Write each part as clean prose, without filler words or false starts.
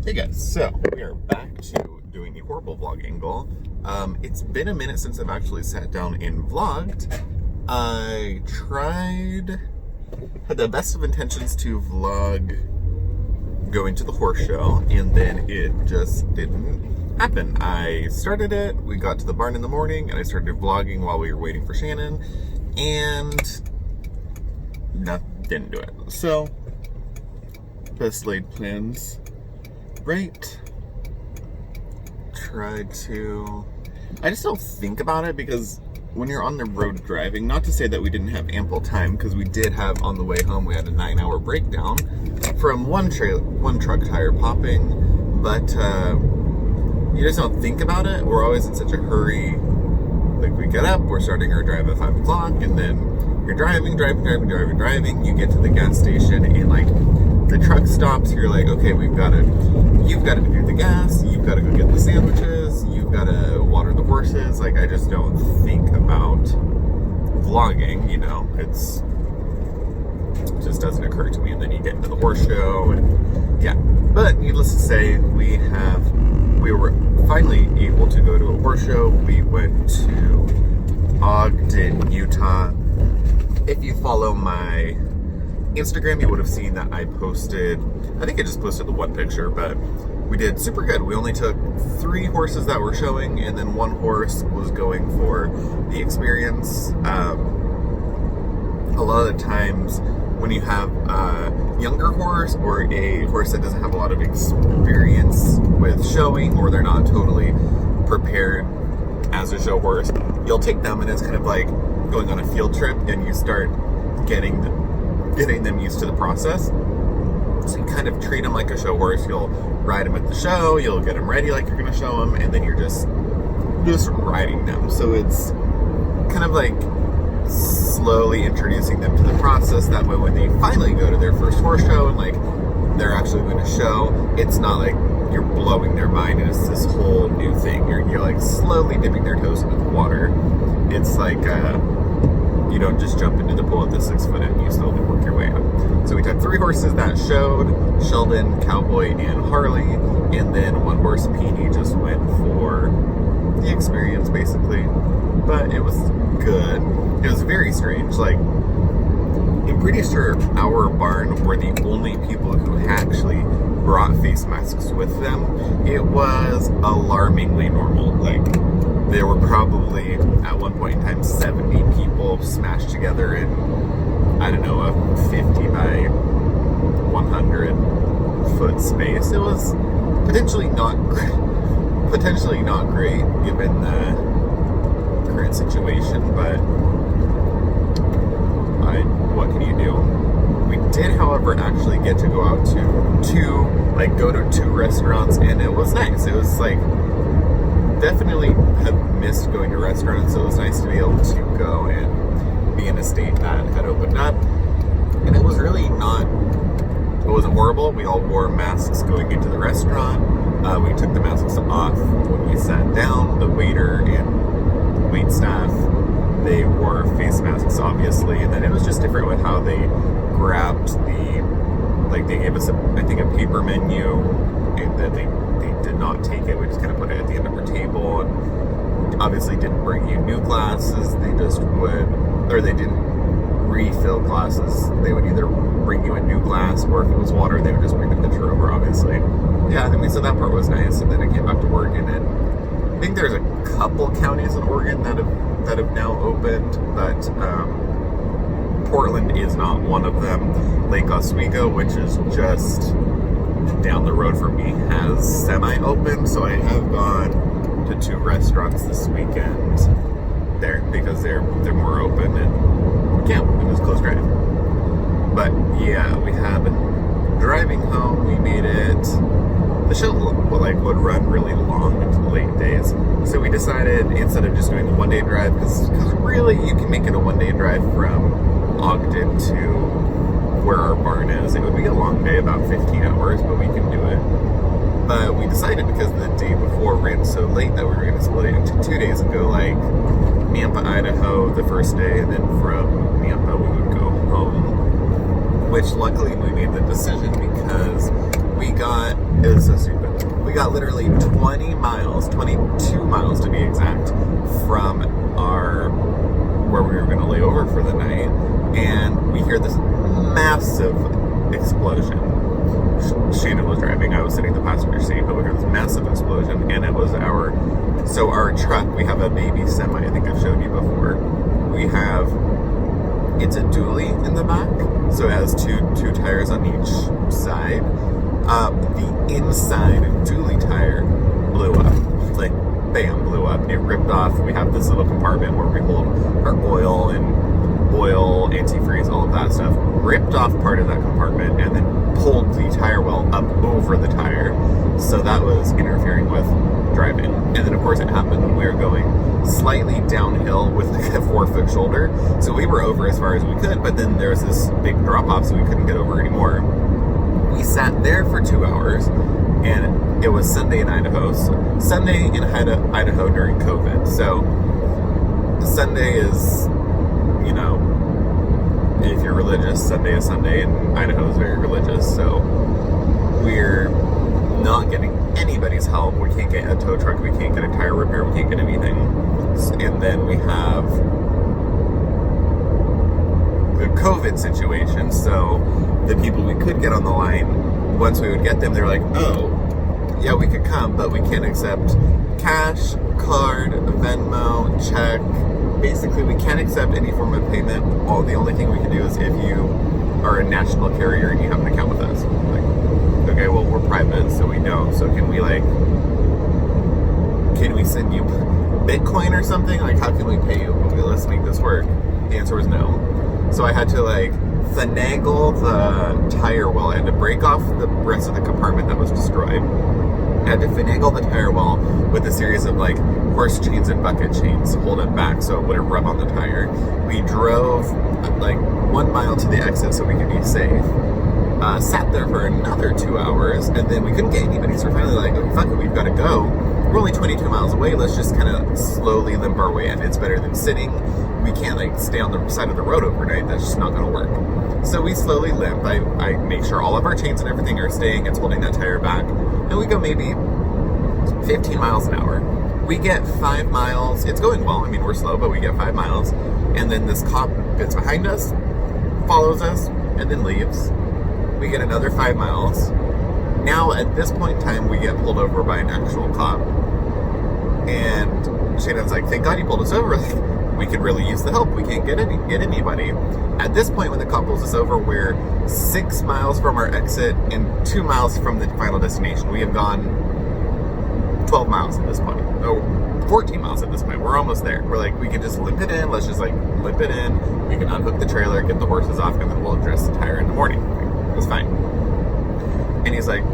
Hey guys, so we are back to doing the horrible vlog angle. It's been a minute since I've actually sat down and vlogged. I had the best of intentions to vlog going to the horse show, and then it just didn't happen. I started it, we got to the barn in the morning, and I started vlogging while we were waiting for Shannon, and didn't do it. So, best laid plans. Right. I just don't think about it because when you're on the road driving, not to say that we didn't have ample time, because we did have, on the way home, we had a 9-hour breakdown from one truck tire popping, but you just don't think about it. We're always in such a hurry. Like, we get up, we're starting our drive at 5 o'clock, and then you're driving, you get to the gas station, and like, the truck stops, you're like, okay, you've got to do the gas, you've got to go get the sandwiches, you've got to water the horses. Like, I just don't think about vlogging, you know, it just doesn't occur to me. And then you get into the horse show, and yeah. But needless to say, we were finally able to go to a horse show. We went to Ogden, Utah. If you follow my Instagram, you would have seen that I think I just posted the one picture, but we did super good. We only took 3 horses that were showing, and then 1 horse was going for the experience. A lot of the times when you have a younger horse or a horse that doesn't have a lot of experience with showing, or they're not totally prepared as a show horse, you'll take them and it's kind of like going on a field trip, and you start getting them used to the process. So you kind of treat them like a show horse. You'll ride them at the show, you'll get them ready like you're going to show them, and then you're just riding them. So it's kind of like slowly introducing them to the process. That way when they finally go to their first horse show and like they're actually going to show, it's not like you're blowing their mind and it's this whole new thing. You're like slowly dipping their toes into the water. It's like you don't just jump into the pool at the 6 foot and you slowly work your way up. So we took 3 horses that showed, Sheldon, Cowboy, and Harley, and then 1 horse, Petey, just went for the experience basically. But it was good. It was very strange. Like, I'm pretty sure our barn were the only people who actually brought face masks with them. It was alarmingly normal. Like, there were probably, at one point in time, 70 people smashed together in, I don't know, a 50 by 100 foot space. It was potentially not great given the current situation, but what can you do? We did, however, actually get to go out go to 2 restaurants, and it was nice. It was like, definitely have missed going to restaurants, so it was nice to be able to go and be in a state that had opened up. And it was really it wasn't horrible. We all wore masks going into the restaurant. We took the masks off when we sat down. The waiter and wait staff, they wore face masks, obviously, and then it was just different with how they grabbed they gave us I think a paper menu, and then they did not take it. We just kind of put it at the end of our table, and obviously didn't bring you new glasses. They didn't refill glasses. They would either bring you a new glass, or if it was water, they would just bring the pitcher over, obviously. Yeah, so that part was nice, and then I came back to Oregon, and I think there's a couple counties in Oregon that have now opened, but Portland is not one of them. Lake Oswego, which is just down the road from me, has semi-open, so I have gone to 2 restaurants this weekend there because they're more open, and it was close drive. But yeah, we had driving home. We made it. The show would run really long into the late days, so we decided, instead of just doing a 1-day drive, because really you can make it a 1-day drive from Ogden to where our barn is. It would be a long day, about 15 hours, but we can do it. But we decided, because the day before ran so late, that we were going to split it into 2 days and go like Nampa, Idaho the first day, and then from Nampa we would go home. Which luckily we made the decision because it was so stupid. We got literally 22 miles to be exact, from where we were going to lay over for the night, and we hear this massive explosion. Shannon was driving, I was sitting in the passenger seat, but we heard this massive explosion, and it was our truck. We have a baby semi, I think I've showed you before. It's a dually in the back, so it has two tires on each side. The inside dually tire blew up, like bam, blew up. It ripped off. We have this little compartment where we hold our oil, antifreeze, all of that stuff. Ripped off part of that compartment and then pulled the tire well up over the tire. So that was interfering with driving. And then of course it happened when we were going slightly downhill with like a 4-foot shoulder. So we were over as far as we could, but then there was this big drop off, so we couldn't get over anymore. We sat there for 2 hours, and it was Sunday in Idaho. Sunday in Idaho during COVID. So Sunday is, if you're religious, Sunday is Sunday, and Idaho is very religious. So we're not getting anybody's help. We can't get a tow truck. We can't get a tire repair. We can't get anything. And then we have the COVID situation. So the people we could get on the line, once we would get them, they're like, oh, yeah, we could come, but we can't accept cash, card, Venmo, check. Basically, we can't accept any form of payment. The only thing we can do is if you are a national carrier and you have an account with us. Like, okay, well, we're private, so we don't. So can we send you Bitcoin or something? Like, how can we pay you? Let's make this work. The answer was no. So I had to finagle the tire well. I had to break off the rest of the compartment that was destroyed. I had to finagle the tire well with a series of horse chains and bucket chains to hold it back so it wouldn't rub on the tire. We drove 1 mile to the exit so we could be safe. Sat there for another 2 hours, and then we couldn't get anybody, so we're finally like, okay, fuck it, we've got to go. We're only 22 miles away, let's just kind of slowly limp our way in. It's better than sitting. We can't stay on the side of the road overnight, that's just not going to work. So we slowly limp. I make sure all of our chains and everything are staying, it's holding that tire back, and we go maybe 15 miles an hour. We get 5 miles, it's going well, we're slow, but we get 5 miles, and then this cop gets behind us, follows us, and then leaves. We get another 5 miles. Now, at this point in time, we get pulled over by an actual cop. And Shannon's like, thank God you pulled us over. We could really use the help. We can't get anybody. At this point, when the cop pulls us over, we're 6 miles from our exit and 2 miles from the final destination. We have gone 12 miles at this point. Oh, 14 miles at this point. We're almost there. We're like, we can just limp it in. Let's just limp it in. We can unhook the trailer, get the horses off, and then we'll address the tire in the morning. It's fine. And he's like,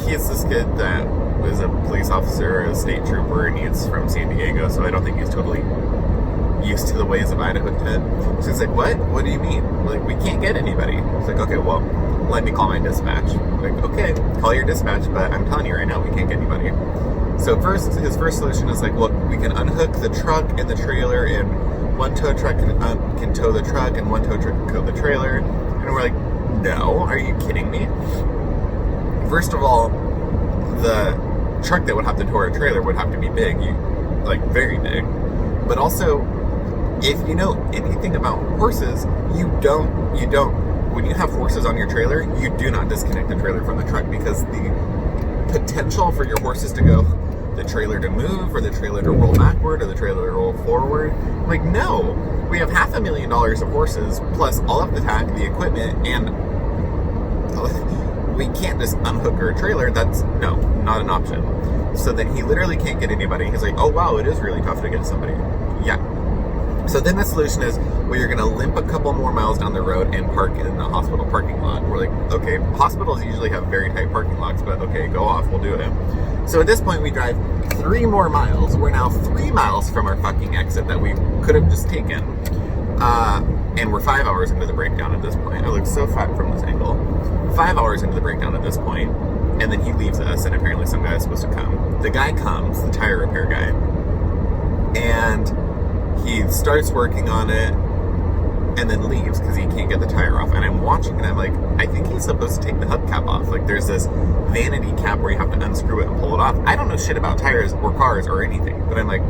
he's this kid that was a police officer, a state trooper, and he's from San Diego, so I don't think he's totally used to the ways of Idaho 10. So he's like, what do you mean? We can't get anybody. He's like, okay, well, let me call my dispatch. I'm like, okay, call your dispatch, but I'm telling you right now, we can't get anybody. So his first solution is look, we can unhook the truck and the trailer, and one tow truck can tow the truck, and one tow truck can tow the trailer. And we're like, no, are you kidding me? First of all, the truck that would have to tow our trailer would have to be big, very big. But also, if you know anything about horses, when you have horses on your trailer, you do not disconnect the trailer from the truck, because the potential for your horses to go, the trailer to move, or the trailer to roll backward, or the trailer to roll forward. No, we have $500,000 of horses, plus all of the tack, the equipment, and we can't just unhook our trailer. That's, no, not an option. So then he literally can't get anybody. He's like, oh wow, it is really tough to get somebody. Yeah. So then the solution is, well, you're going to limp a couple more miles down the road and park in the hospital parking lot. We're like, okay, hospitals usually have very tight parking lots, but okay, go off, we'll do it. So at this point, we drive 3 more miles. We're now 3 miles from our fucking exit that we could have just taken. And we're 5 hours into the breakdown at this point. I look so fat from this angle. 5 hours into the breakdown at this point, and then he leaves us, and apparently some guy is supposed to come. The guy comes, the tire repair guy, and he starts working on it, and then leaves because he can't get the tire off. And I'm watching and I'm like, I think he's supposed to take the hubcap off. Like there's this vanity cap where you have to unscrew it and pull it off. I don't know shit about tires or cars or anything, but I'm like,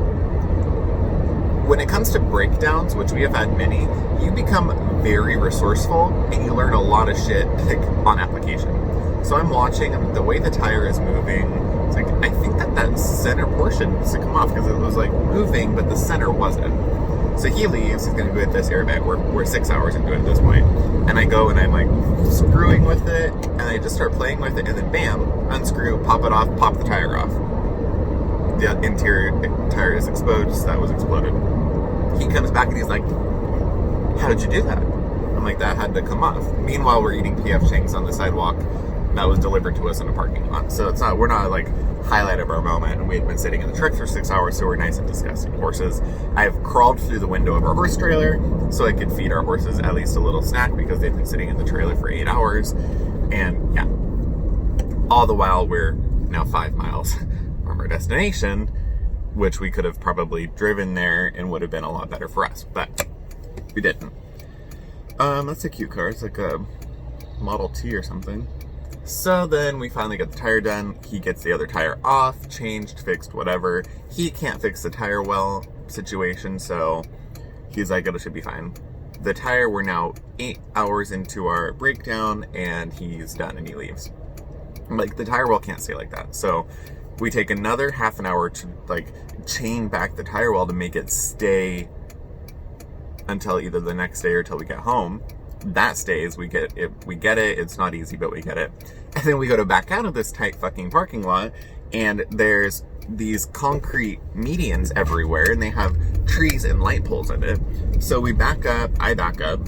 when it comes to breakdowns, which we have had many, you become very resourceful and you learn a lot of shit like, on application. So I'm watching and the way the tire is moving, it's like, I think that center portion needs to come off because it was like moving, but the center wasn't. So he leaves, he's gonna go get this airbag. We're 6 hours into it at this point. And I go and I'm like screwing with it and I just start playing with it and then bam, unscrew, pop it off, pop the tire off. The interior tire is exposed, so that was exploded. He comes back and he's like, how did you do that? I'm like, that had to come off. Meanwhile, we're eating PF Chang's on the sidewalk that was delivered to us in a parking lot. So we're not like highlight of our moment. And we had been sitting in the truck for 6 hours, so we're nice and disgusting. Horses, I've crawled through the window of our horse trailer so I could feed our horses at least a little snack because they've been sitting in the trailer for 8 hours. And yeah, all the while we're now 5 miles from our destination, which we could have probably driven there and would have been a lot better for us, but we didn't. That's a cute car. It's like a Model T or something. So then we finally got the tire done. He gets the other tire off, changed, fixed, whatever. He can't fix the tire well situation, so he's like, it should be fine. The tire, we're now 8 hours into our breakdown and he's done and he leaves. Like, the tire well can't stay like that. So we take another half an hour to like chain back the tire well to make it stay until either the next day or till we get home. That stays, we get it, it's not easy, but we get it. And then we go to back out of this tight fucking parking lot and there's these concrete medians everywhere and they have trees and light poles in it. So we back up, I back up,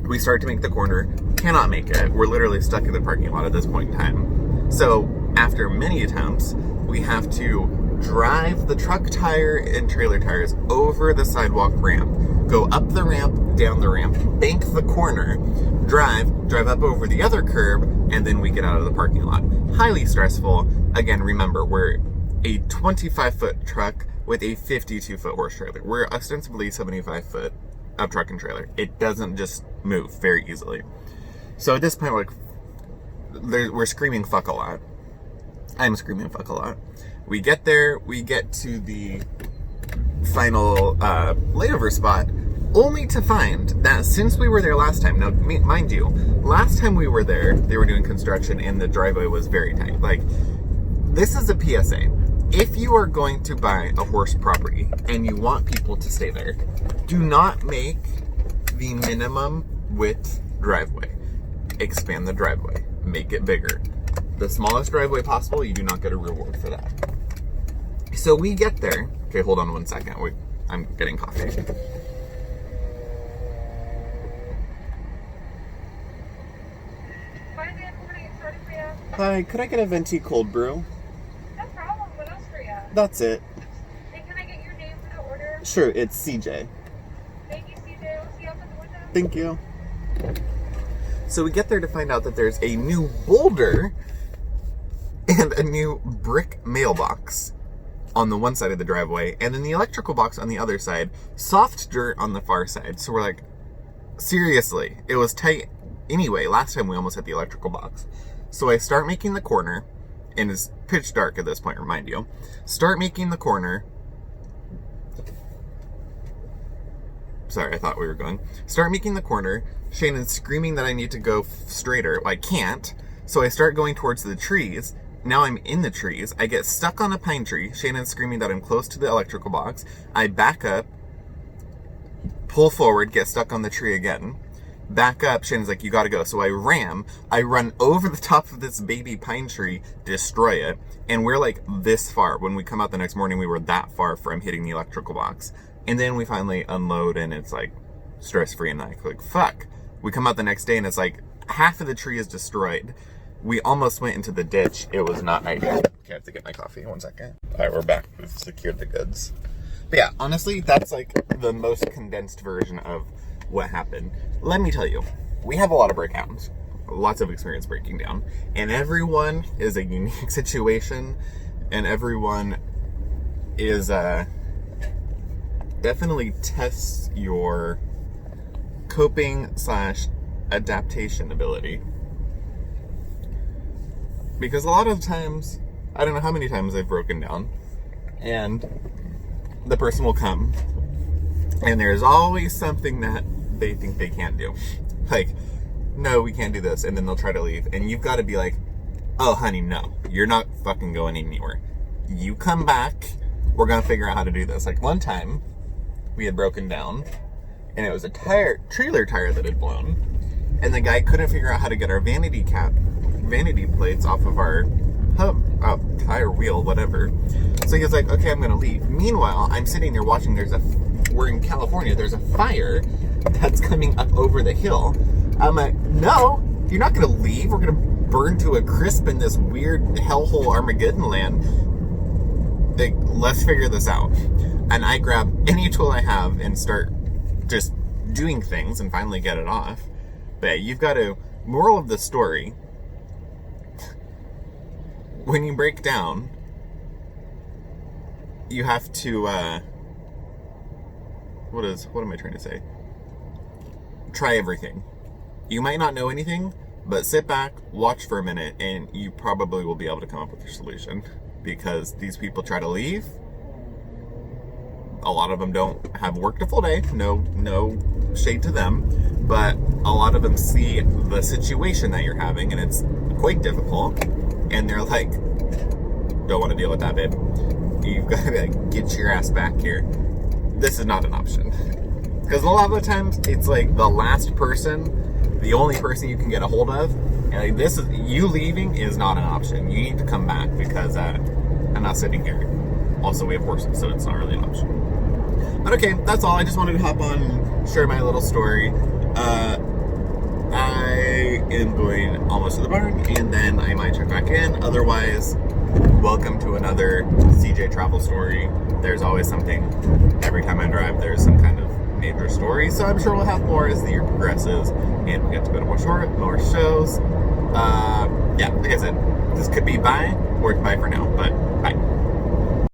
we start to make the corner, cannot make it. We're literally stuck in the parking lot at this point in time. So after many attempts, we have to drive the truck tire and trailer tires over the sidewalk ramp, go up the ramp, down the ramp, bank the corner, drive up over the other curb, and then we get out of the parking lot. Highly stressful. Again, remember, we're a 25-foot truck with a 52-foot horse trailer. We're ostensibly 75-foot of truck and trailer. It doesn't just move very easily. So at this point, we're screaming fuck a lot. I'm screaming fuck a lot. We get there, we get to the final layover spot, only to find that since we were there last time, now mind you, last time we were there, they were doing construction and the driveway was very tight. Like, this is a PSA. If you are going to buy a horse property and you want people to stay there, do not make the minimum width driveway. Expand the driveway. Make it bigger. The smallest driveway possible, you do not get a reward for that. So we get there. Okay, hold on 1 second. I'm getting coffee. Hi, could I get a venti cold brew? No problem. What else for you? That's it. And can I get your name for the order? Sure, it's CJ. Thank you, CJ. We'll see you up at the window. Thank you. So we get there to find out that there's a new boulder and a new brick mailbox on the one side of the driveway, and then the electrical box on the other side, soft dirt on the far side. So we're like, seriously, it was tight anyway. Last time we almost hit the electrical box. So I start making the corner, and it's pitch dark at this point, remind you. Start making the corner. Sorry, I thought we were going. Start making the corner. Shannon's screaming that I need to go straighter. Well, I can't. So I start going towards the trees. Now I'm in the trees. I get stuck on a pine tree. Shannon's screaming that I'm close to the electrical box. I back up, pull forward, get stuck on the tree again. Back up. Shannon's like, you gotta go. So I run over the top of this baby pine tree, destroy it. And we're like this far. When we come out the next morning, we were that far from hitting the electrical box. And then we finally unload and it's like stress-free and I click, fuck. We come out the next day and it's like half of the tree is destroyed. We almost went into the ditch. It was not ideal. Okay, I have to get my coffee. 1 second. All right, we're back. We've secured the goods. But yeah, honestly, that's like the most condensed version of what happened. Let me tell you, we have a lot of breakdowns. Lots of experience breaking down. And everyone is a unique situation. And everyone is definitely tests your coping slash adaptation ability. Because a lot of times, I don't know how many times I've broken down, and the person will come, and there's always something that they think they can't do. Like, no, we can't do this, and then they'll try to leave, and you've got to be like, oh, honey, no, you're not fucking going anywhere. You come back, we're going to figure out how to do this. Like, one time, we had broken down, and it was a trailer tire that had blown, and the guy couldn't figure out how to get our vanity plates off of our tire wheel, whatever. So he was like, okay, I'm going to leave. Meanwhile, I'm sitting there watching, we're in California, there's a fire that's coming up over the hill. I'm like, no, you're not going to leave. We're going to burn to a crisp in this weird hellhole Armageddon land. Like, let's figure this out. And I grab any tool I have and start just doing things and finally get it off. But you've got to, moral of the story, when you break down, you have to, what am I trying to say? Try everything. You might not know anything, but sit back, watch for a minute, and you probably will be able to come up with your solution. Because these people try to leave. A lot of them don't have worked a full day. No shade to them. But a lot of them see the situation that you're having, and it's quite difficult. And they're like, don't want to deal with that, babe. You've got to get your ass back here. This is not an option. Because a lot of the times, it's like the last person, the only person you can get a hold of. And like, this is, you leaving is not an option. You need to come back because I'm not sitting here. Also, we have horses, so it's not really an option. But okay, that's all. I just wanted to hop on and share my little story. I am going almost to the barn, and then I might check back in. Otherwise, welcome to another CJ travel story. There's always something. Every time I drive, there's some kind of major story. So I'm sure we'll have more as the year progresses, and we get to go to more shows. Yeah, like I said, this could be bye, or it's bye for now, but bye.